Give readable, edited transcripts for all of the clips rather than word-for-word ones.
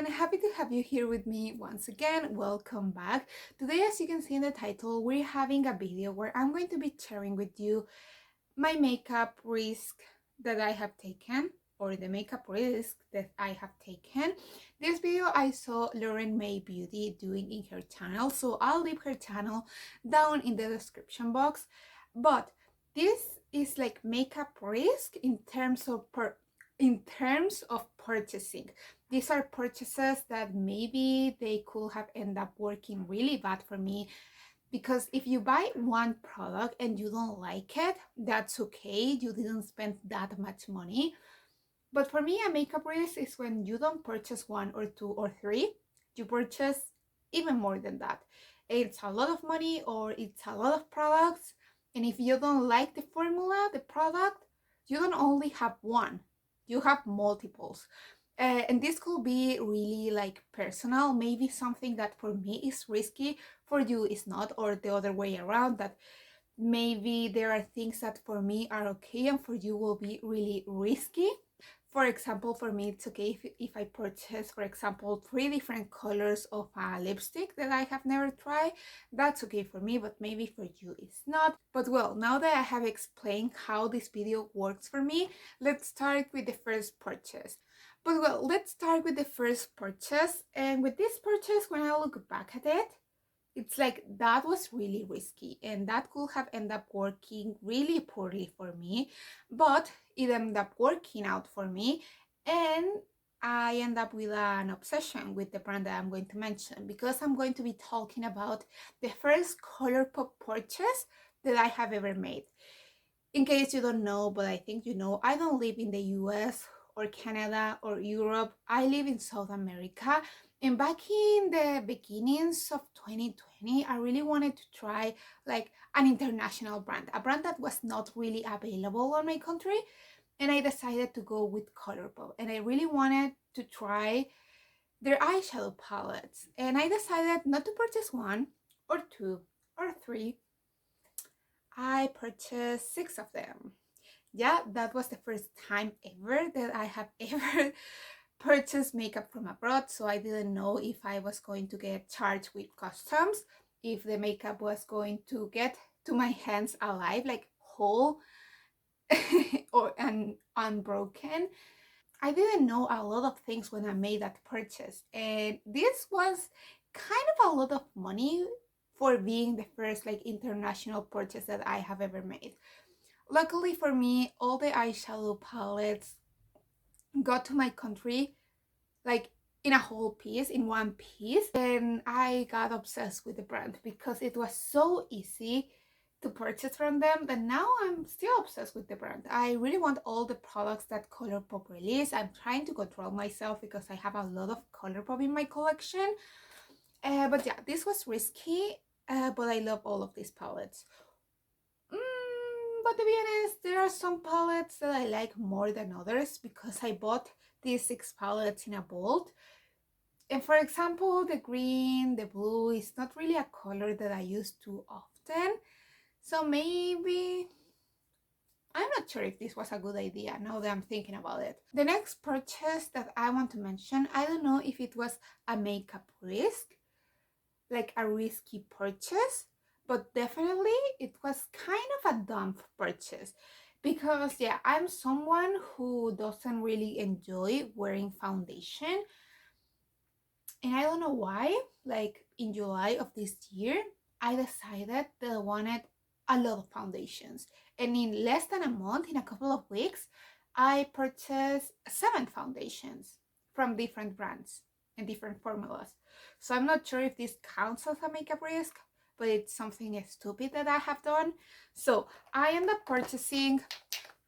everyone, happy to have you here with me once again. Welcome back. Today, as you can see in the title, we're having a video where I'm going to be sharing with you my makeup risk that I have taken, or the makeup risk that I have taken. This video I saw Lauren May Beauty doing in her channel, so I'll leave her channel down in the description box. But this is like makeup risk in terms of purchasing. These are purchases that maybe they could have ended up working really bad for me, because if you buy one product and you don't like it, that's okay. You didn't spend that much money. But for me, a makeup risk is when you don't purchase one or two or three, you purchase even more than that. It's a lot of money or it's a lot of products. And if you don't like the formula, the product, you don't only have one, you have multiples. And this could be really like personal. Maybe something that for me is risky, for you is not, or the other way around, that maybe there are things that for me are okay and for you will be really risky. For example, for me, it's okay if I purchase, for example, 3 different colors of a lipstick that I have never tried. That's okay for me, but maybe for you it's not. But well, now that I have explained how this video works for me, let's start with the first purchase. But well, let's start with the first purchase. And with this purchase, when I look back at it, it's like that was really risky and that could have ended up working really poorly for me, but it ended up working out for me, and I end up with an obsession with the brand that I'm going to mention, because I'm going to be talking about the first Colourpop purchase that I have ever made. In case you don't know, but I think you know, I don't live in the US or Canada or Europe. I live in South America. And back in the beginnings of 2020, I really wanted to try like an international brand, a brand that was not really available on my country. And I decided to go with Colourpop. And I really wanted to try their eyeshadow palettes. And I decided not to purchase one or two or three. I purchased 6 of them. Yeah, that was the first time ever that I have ever purchased makeup from abroad, so I didn't know if I was going to get charged with customs, if the makeup was going to get to my hands alive, like whole or unbroken. I didn't know a lot of things when I made that purchase, and this was kind of a lot of money for being the first like international purchase that I have ever made. Luckily for me, all the eyeshadow palettes got to my country like in a whole piece, in one piece, and I got obsessed with the brand because it was so easy to purchase from them that now I'm still obsessed with the brand. I really want all the products that Colourpop release. I'm trying to control myself because I have a lot of Colourpop in my collection. But yeah, this was risky, but I love all of these palettes. But to be honest, there are some palettes that I like more than others because I bought these 6 palettes in a bulk. And for example, the green, the blue is not really a color that I use too often. So maybe, I'm not sure if this was a good idea now that I'm thinking about it. The next purchase that I want to mention, I don't know if it was a makeup risk, like a risky purchase, but definitely it was kind of a dumb purchase, because yeah, I'm someone who doesn't really enjoy wearing foundation, and I don't know why. Like in July of this year, I decided that I wanted a lot of foundations, and in less than a month, in a couple of weeks, I purchased 7 foundations from different brands and different formulas. So I'm not sure if this counts as a makeup risk, but it's something stupid that I have done. So I end up purchasing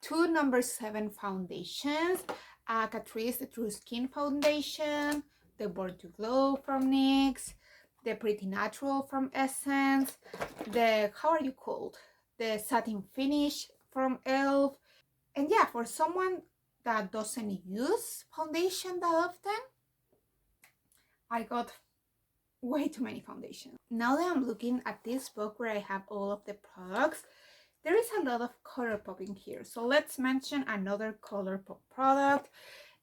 2 number 7 foundations, Catrice the True Skin Foundation, the Born to Glow from NYX, the Pretty Natural from Essence, the, how are you called? The Satin Finish from ELF. And yeah, for someone that doesn't use foundation that often, I got way too many foundations. Now that I'm looking at this book where I have all of the products, there is a lot of Colourpop in here. So let's mention another Colourpop product.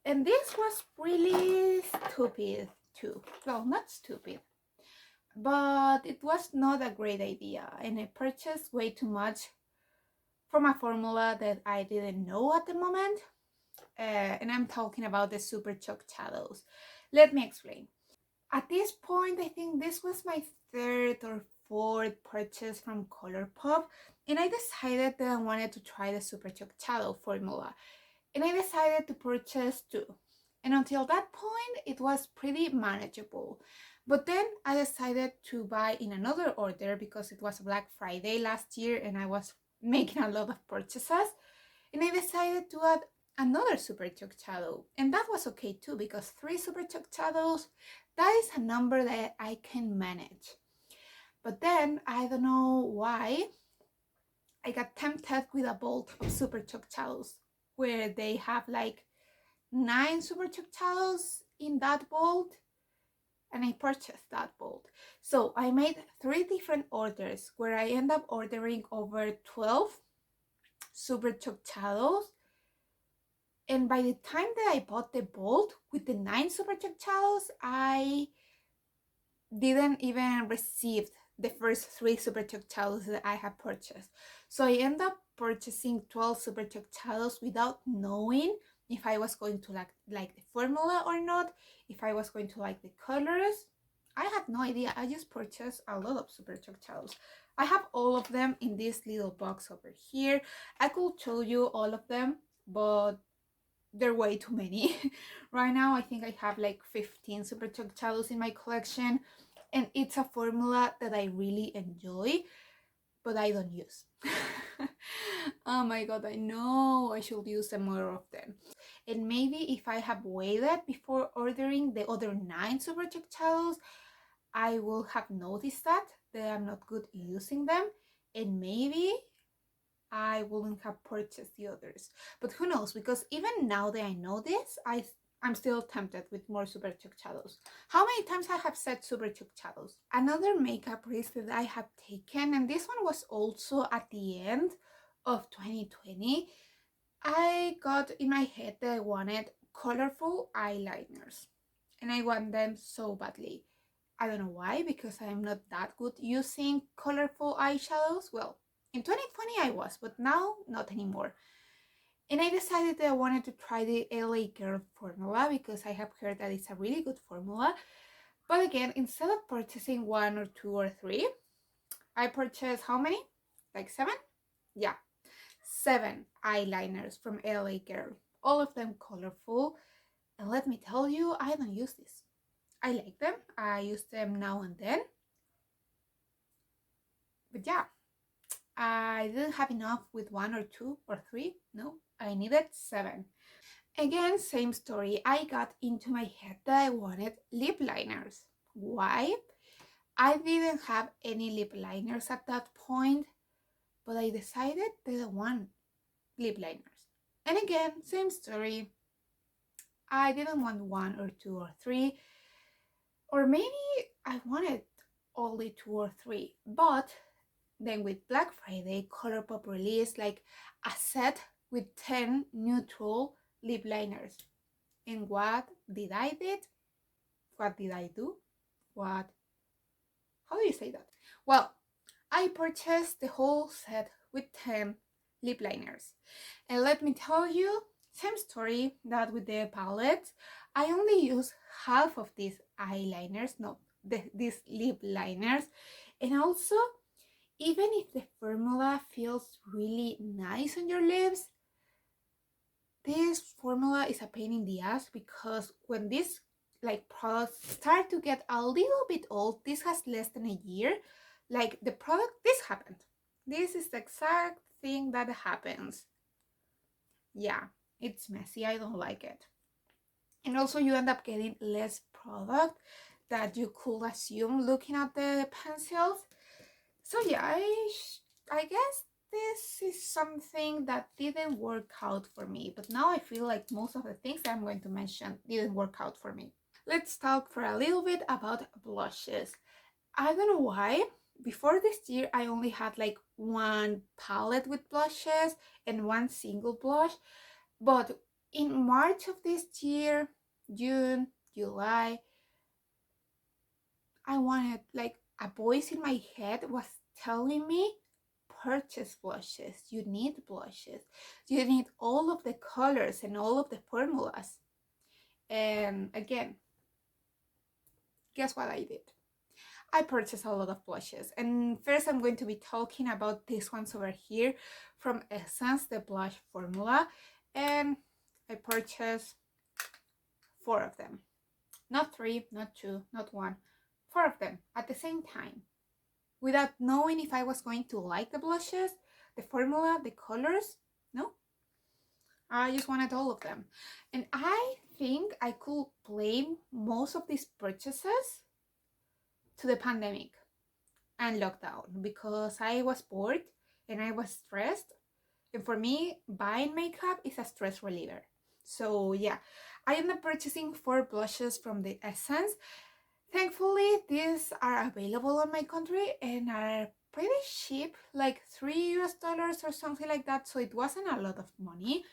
And this was really stupid too. Well, not stupid, but it was not a great idea, and I purchased way too much from a formula that I didn't know at the moment. And I'm talking about the Super Chalk Shadows. Let me explain. At this point, I think this was my third or fourth purchase from Colourpop, and I decided that I wanted to try the Super Chalk Shadow formula, and I decided to purchase two. And until that point, it was pretty manageable. But then I decided to buy in another order because it was Black Friday last year and I was making a lot of purchases. And I decided to add another Super Chalk Shadow. And that was okay too, because 3 Super Chalk Shadows, that is a number that I can manage. But then, I don't know why, I got tempted with a bolt of Super Chalk Shadows, where they have like 9 Super Chalk Shadows in that bolt, and I purchased that bolt. So I made 3 different orders where I end up ordering over 12 Super Chalk Shadows. And by the time that I bought the bolt with the 9 Super Chalk Shadows, I didn't even receive the first 3 Super Chalk Shadows that I had purchased. So I ended up purchasing 12 Super Chalk Shadows without knowing if I was going to like the formula or not, if I was going to like the colors. I had no idea. I just purchased a lot of Super Chalk Shadows. I have all of them in this little box over here. I could show you all of them, but there are way too many. Right now I think I have like 15 Super Chalk Shadows in my collection, and it's a formula that I really enjoy, but I don't use. Oh my god, I know I should use them more often. And maybe if I have waited before ordering the other 9 Super Chalk Shadows, I will have noticed that I'm not good using them, and maybe I wouldn't have purchased the others. But who knows, because even now that I know this, I'm still tempted with more Super Chalk Shadows. How many times I have said Super Chalk Shadows? Another makeup risk that I have taken, and this one was also at the end of 2020, I got in my head that I wanted colorful eyeliners, and I want them so badly. I don't know why, because I'm not that good using colorful eyeshadows. Well, in 2020 I was, but now not anymore. And I decided that I wanted to try the LA Girl formula because I have heard that it's a really good formula. But again, instead of purchasing 1 or 2 or 3, I purchased how many? Like 7? Yeah, 7 eyeliners from LA Girl. All of them colorful. And let me tell you, I don't use this. I like them. I use them now and then. But yeah, I didn't have enough with 1 or 2 or 3. No, I needed 7. Again, same story. I got into my head that I wanted lip liners. Why? I didn't have any lip liners at that point, but I decided that I want lip liners. And again, same story. I didn't want 1 or 2 or 3, or maybe I wanted only 2 or 3, but then with Black Friday, Colourpop released like a set with 10 neutral lip liners. And what did I did? What did I do? What? How do you say that? Well, I purchased the whole set with 10 lip liners. And let me tell you, same story that with the palette. I only use half of these eyeliners, no, these lip liners. And also, even if the formula feels really nice on your lips, this formula is a pain in the ass, because when these like products start to get a little bit old, this has less than a year, like the product, this happened. This is the exact thing that happens. Yeah, it's messy. I don't like it. And also you end up getting less product that you could assume looking at the pencils. So yeah, I guess this is something that didn't work out for me, but now I feel like most of the things that I'm going to mention didn't work out for me. Let's talk for a little bit about blushes. I don't know why. Before this year, I only had like 1 palette with blushes and 1 single blush. But in March of this year, June, July, I wanted, like, a voice in my head was telling me, purchase blushes. You need blushes. You need all of the colors and all of the formulas. And again, guess what I did? I purchased a lot of blushes. And first I'm going to be talking about these ones over here from Essence, the blush formula. And I purchased 4 of them. Not 3, not 2, not 1. 4 of them at the same time. Without knowing if I was going to like the blushes, the formula, the colors. No. I just wanted all of them. And I think I could blame most of these purchases to the pandemic and lockdown, because I was bored and I was stressed. And for me, buying makeup is a stress reliever. So yeah, I ended up purchasing 4 blushes from the Essence. Thankfully, these are available in my country and are pretty cheap, like $3 or something like that. So it wasn't a lot of money.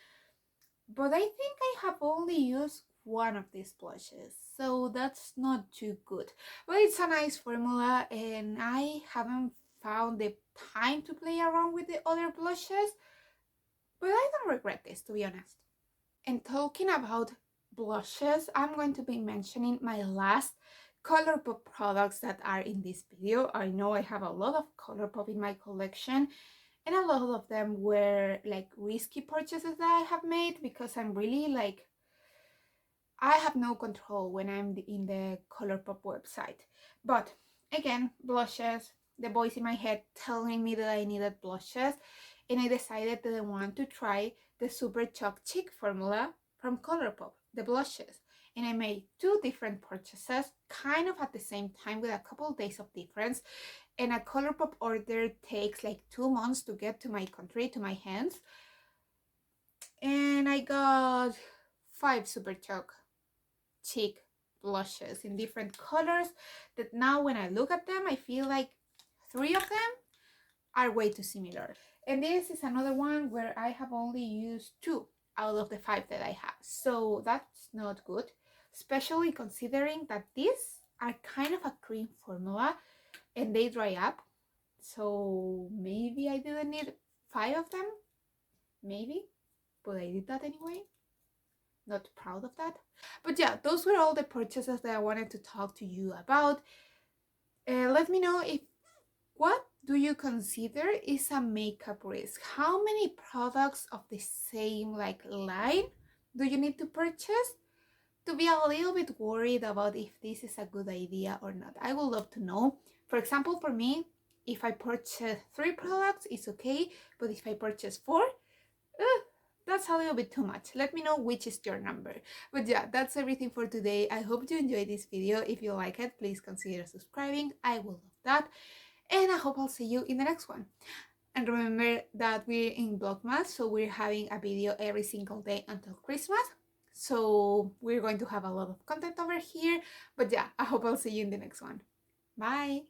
But I think I have only used one of these blushes, so that's not too good. But it's a nice formula and I haven't found the time to play around with the other blushes, but I don't regret this, to be honest. And talking about blushes, I'm going to be mentioning my last Colourpop products that are in this video. I know I have a lot of Colourpop in my collection, and a lot of them were like risky purchases that I have made, because I'm really like, I have no control when I'm in the Colourpop website. But again, blushes, the voice in my head telling me that I needed blushes, and I decided that I want to try the Super Chalk Chic formula from Colourpop, the blushes. And I made 2 different purchases kind of at the same time with a couple days of difference. And a Colourpop order takes like 2 months to get to my country, to my hands. And I got 5 Super Chalk Chic blushes in different colors that now when I look at them, I feel like 3 of them are way too similar. And this is another one where I have only used 2 out of the 5 that I have. So that's not good, especially considering that these are kind of a cream formula and they dry up. So maybe I didn't need 5 of them, maybe, but I did that anyway. Not proud of that. But yeah, those were all the purchases that I wanted to talk to you about. Let me know, if what do you consider is a makeup risk? How many products of the same like line do you need to purchase to be a little bit worried about if this is a good idea or not? I would love to know. For example, for me, if I purchase 3 products, it's okay. But if I purchase 4, that's a little bit too much. Let me know which is your number. But yeah, that's everything for today. I hope you enjoyed this video. If you like it, please consider subscribing. I will love that. And I hope I'll see you in the next one. And remember that we're in VLOGMAS, so we're having a video every single day until Christmas. So we're going to have a lot of content over here. But yeah, I hope I'll see you in the next one. Bye!